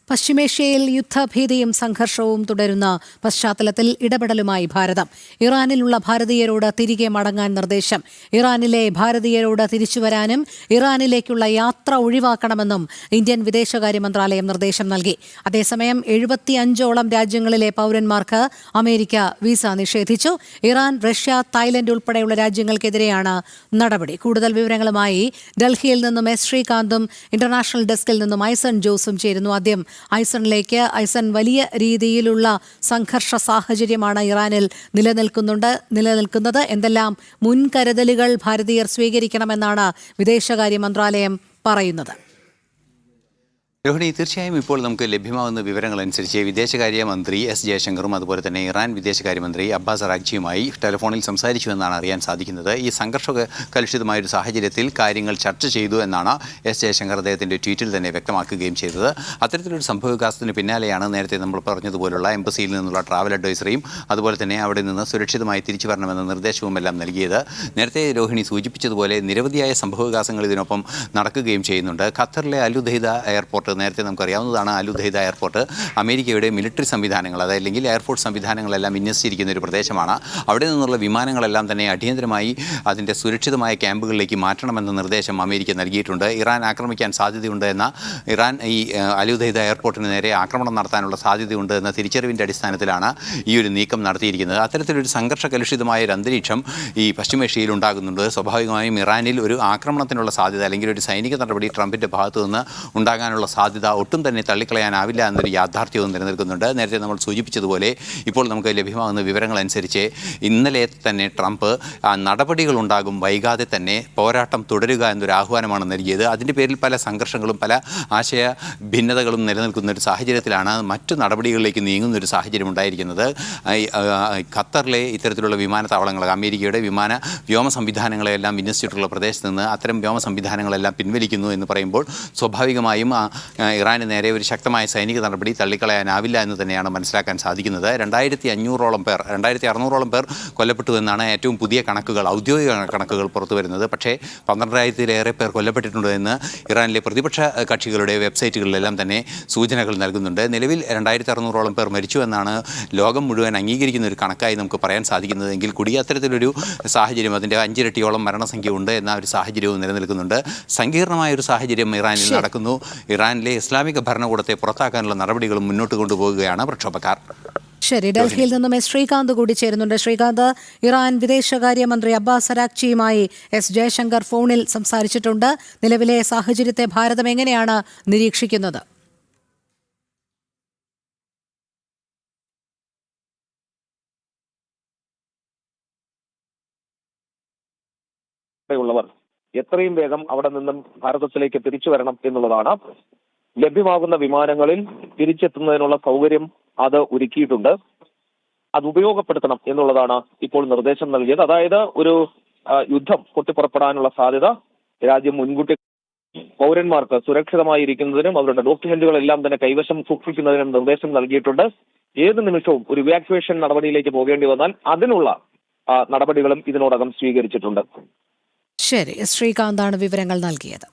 പശ്ചിമേഷ്യയിൽ യുദ്ധഭീതിയും സംഘർഷവും തുടരുന്ന പശ്ചാത്തലത്തിൽ ഇടപെടലുമായി ഭാരതം. ഇറാനിലുള്ള ഭാരതീയരോട് തിരികെ മടങ്ങാൻ നിർദ്ദേശം. ഇറാനിലെ ഭാരതീയരോട് തിരിച്ചുവരാനും ഇറാനിലേക്കുള്ള യാത്ര ഒഴിവാക്കണമെന്നും ഇന്ത്യൻ വിദേശകാര്യ മന്ത്രാലയം നിർദ്ദേശം നൽകി. അതേസമയം 75ഓളം രാജ്യങ്ങളിലെ പൗരന്മാർക്ക് അമേരിക്ക വിസ നിഷേധിച്ചു. ഇറാൻ, റഷ്യ, തായ്ലൻഡ് ഉൾപ്പെടെയുള്ള രാജ്യങ്ങൾക്കെതിരെയാണ് നടപടി. കൂടുതൽ വിവരങ്ങളുമായി ഡൽഹിയിൽ നിന്നും എസ് ശ്രീകാന്തും ഇന്റർനാഷണൽ ഡെസ്കിൽ നിന്നും ഐസൺ ജോസും ചേരുന്നു. ആദ്യം ഐസണിലേക്ക്. ഐസൺ, വലിയ രീതിയിലുള്ള സംഘർഷ സാഹചര്യമാണ് ഇറാനിൽ നിലനിൽക്കുന്നത്. എന്തെല്ലാം മുൻകരുതലുകൾ ഭാരതീയർ സ്വീകരിക്കണമെന്നാണ് വിദേശകാര്യ മന്ത്രാലയം പറയുന്നത്? രോഹിണി, തീർച്ചയായും ഇപ്പോൾ നമുക്ക് ലഭ്യമാകുന്ന വിവരങ്ങളനുസരിച്ച് വിദേശകാര്യമന്ത്രി എസ് ജയശങ്കറും അതുപോലെ തന്നെ ഇറാൻ വിദേശകാര്യമന്ത്രി അബ്ബാസ് അറാഗ്ചിയുമായി ടെലിഫോണിൽ സംസാരിച്ചുവെന്നാണ് അറിയാൻ സാധിക്കുന്നത്. ഈ സംഘർഷ കലുഷിതമായൊരു സാഹചര്യത്തിൽ കാര്യങ്ങൾ ചർച്ച ചെയ്തു എന്നാണ് എസ് ജയശങ്കർ അദ്ദേഹത്തിൻ്റെ ട്വീറ്റിൽ തന്നെ വ്യക്തമാക്കുകയും ചെയ്തത്. അത്തരത്തിലൊരു സംഭവവികാസത്തിന് പിന്നാലെയാണ് നേരത്തെ നമ്മൾ പറഞ്ഞതുപോലുള്ള എംബസിയിൽ നിന്നുള്ള ട്രാവൽ അഡ്വൈസറിയും അതുപോലെ തന്നെ അവിടെ നിന്ന് സുരക്ഷിതമായി തിരിച്ചു വരണമെന്ന നിർദ്ദേശവും എല്ലാം നൽകിയത്. നേരത്തെ രോഹിണി സൂചിപ്പിച്ചതുപോലെ നിരവധിയായ സംഭവവികാസങ്ങൾ ഇതിനൊപ്പം നടക്കുകയും ചെയ്യുന്നുണ്ട്. ഖത്തറിലെ അലുദൈദ എയർപോർട്ട് നേരത്തെ നമുക്കറിയാവുന്നതാണ്. അലുദൈദ എയർപോർട്ട് അമേരിക്കയുടെ മിലിറ്ററി സംവിധാനങ്ങൾ, അതല്ലെങ്കിൽ എയർഫോഴ്സ് സംവിധാനങ്ങളെല്ലാം വിന്യസിച്ചിരിക്കുന്ന ഒരു പ്രദേശമാണ്. അവിടെ നിന്നുള്ള വിമാനങ്ങളെല്ലാം തന്നെ അടിയന്തരമായി അതിൻ്റെ സുരക്ഷിതമായ ക്യാമ്പുകളിലേക്ക് മാറ്റണമെന്ന നിർദ്ദേശം അമേരിക്ക നൽകിയിട്ടുണ്ട്. ഇറാൻ ആക്രമിക്കാൻ സാധ്യതയുണ്ട് എന്ന ഇറാൻ ഈ അലുദൈദ എയർപോർട്ടിന് നേരെ ആക്രമണം നടത്താനുള്ള സാധ്യതയുണ്ട് എന്ന തിരിച്ചറിവിൻ്റെ അടിസ്ഥാനത്തിലാണ് ഈ ഒരു നീക്കം നടത്തിയിരിക്കുന്നത്. അത്തരത്തിലൊരു സംഘർഷ കലുഷിതമായ ഒരു അന്തരീക്ഷം ഈ പശ്ചിമേഷ്യയിൽ ഉണ്ടാകുന്നുണ്ട്. സ്വാഭാവികമായും ഇറാനിൽ ഒരു ആക്രമണത്തിനുള്ള സാധ്യത, അല്ലെങ്കിൽ ഒരു സൈനിക നടപടി ട്രംപിൻ്റെ ഭാഗത്തു നിന്ന് ഉണ്ടാകാനുള്ള സാധ്യത ഒട്ടും തന്നെ തള്ളിക്കളയാനാവില്ല എന്നൊരു യാഥാർത്ഥ്യവും നിലനിൽക്കുന്നുണ്ട്. നേരത്തെ നമ്മൾ സൂചിപ്പിച്ചതുപോലെ ഇപ്പോൾ നമുക്ക് ലഭ്യമാകുന്ന വിവരങ്ങളനുസരിച്ച് ഇന്നലെ തന്നെ ട്രംപ് നടപടികളുണ്ടാകും, വൈകാതെ തന്നെ പോരാട്ടം തുടരുക എന്നൊരു ആഹ്വാനമാണ് നൽകിയത്. അതിൻ്റെ പേരിൽ പല സംഘർഷങ്ങളും പല ആശയ ഭിന്നതകളും നിലനിൽക്കുന്ന ഒരു സാഹചര്യത്തിലാണ് മറ്റു നടപടികളിലേക്ക് നീങ്ങുന്നൊരു സാഹചര്യം ഉണ്ടായിരിക്കുന്നത്. ഖത്തറിലെ ഇത്തരത്തിലുള്ള വിമാനത്താവളങ്ങൾ, അമേരിക്കയുടെ വ്യോമ സംവിധാനങ്ങളെല്ലാം വിന്യസിച്ചിട്ടുള്ള പ്രദേശത്ത് നിന്ന് അത്തരം വ്യോമ സംവിധാനങ്ങളെല്ലാം പിൻവലിക്കുന്നു എന്ന് പറയുമ്പോൾ സ്വാഭാവികമായും ഇറാന് നേരെ ഒരു ശക്തമായ സൈനിക നടപടി തള്ളിക്കളയാനാവില്ല എന്ന് തന്നെയാണ് മനസ്സിലാക്കാൻ സാധിക്കുന്നത്. 2600ഓളം പേർ കൊല്ലപ്പെട്ടു എന്നാണ് ഏറ്റവും പുതിയ കണക്കുകൾ, ഔദ്യോഗിക കണക്കുകൾ പുറത്തു വരുന്നത്. പക്ഷേ 12,000-ലേറെ പേർ കൊല്ലപ്പെട്ടിട്ടുണ്ട് എന്ന് ഇറാനിലെ പ്രതിപക്ഷ കക്ഷികളുടെ വെബ്സൈറ്റുകളിലെല്ലാം തന്നെ സൂചനകൾ നൽകുന്നുണ്ട്. നിലവിൽ 2600ഓളം പേർ മരിച്ചു എന്നാണ് ലോകം മുഴുവൻ അംഗീകരിക്കുന്ന ഒരു കണക്കായി നമുക്ക് പറയാൻ സാധിക്കുന്നതെങ്കിൽ കൂടി അത്തരത്തിലൊരു സാഹചര്യം, അതിൻ്റെ 5 ഇരട്ടിയോളം മരണസംഖ്യ ഉണ്ട് എന്ന ഒരു സാഹചര്യവും നിലനിൽക്കുന്നുണ്ട്. സങ്കീർണമായൊരു സാഹചര്യം ഇറാനിൽ നടക്കുന്നു. ഇറാനിലെ ഇസ്ലാമിക ഭരണകൂടത്തെ പുറത്താക്കാനുള്ള നടപടികളും മുന്നോട്ട് കൊണ്ടുപോവുകയാണ് പ്രക്ഷോഭക്കാർ. ശരി, ഡൽഹിയിൽ നിന്നും എസ് ശ്രീകാന്ത് കൂടി ചേരുന്നുണ്ട്. ശ്രീകാന്ത്, ഇറാൻ വിദേശകാര്യമന്ത്രി അബ്ബാസ് അറാഗ്ചിയുമായി എസ് ജയശങ്കർ ഫോണിൽ സംസാരിച്ചിട്ടുണ്ട്. നിലവിലെ സാഹചര്യത്തെ ഭാരതം എങ്ങനെയാണ് നിരീക്ഷിക്കുന്നത്? ഉള്ളവർ എത്രയും വേഗം അവിടെ നിന്നും ഭാരതത്തിലേക്ക് തിരിച്ചു വരണം എന്നുള്ളതാണ്. ലഭ്യമാകുന്ന വിമാനങ്ങളിൽ തിരിച്ചെത്തുന്നതിനുള്ള സൗകര്യം അത് ഒരുക്കിയിട്ടുണ്ട്. അത് ഉപയോഗപ്പെടുത്തണം എന്നുള്ളതാണ് ഇപ്പോൾ നിർദ്ദേശം നൽകിയത്. അതായത് ഒരു യുദ്ധം പൊട്ടിപ്പുറപ്പെടാനുള്ള സാധ്യത രാജ്യം മുൻകൂട്ടി പൗരന്മാർക്ക് സുരക്ഷിതമായിരിക്കുന്നതിനും അവരുടെ ഡോക്യുമെന്റുകളെല്ലാം തന്നെ കൈവശം സൂക്ഷിക്കുന്നതിനും നിർദ്ദേശം നൽകിയിട്ടുണ്ട്. ഏത് നിമിഷവും ഒരു ഇവാക്യുവേഷൻ നടപടിയിലേക്ക് പോകേണ്ടി വന്നാൽ അതിനുള്ള നടപടികളും ഇതിനോടകം സ്വീകരിച്ചിട്ടുണ്ട്. ശരി, ശ്രീകാന്താണ് വിവരങ്ങൾ നൽകിയത്.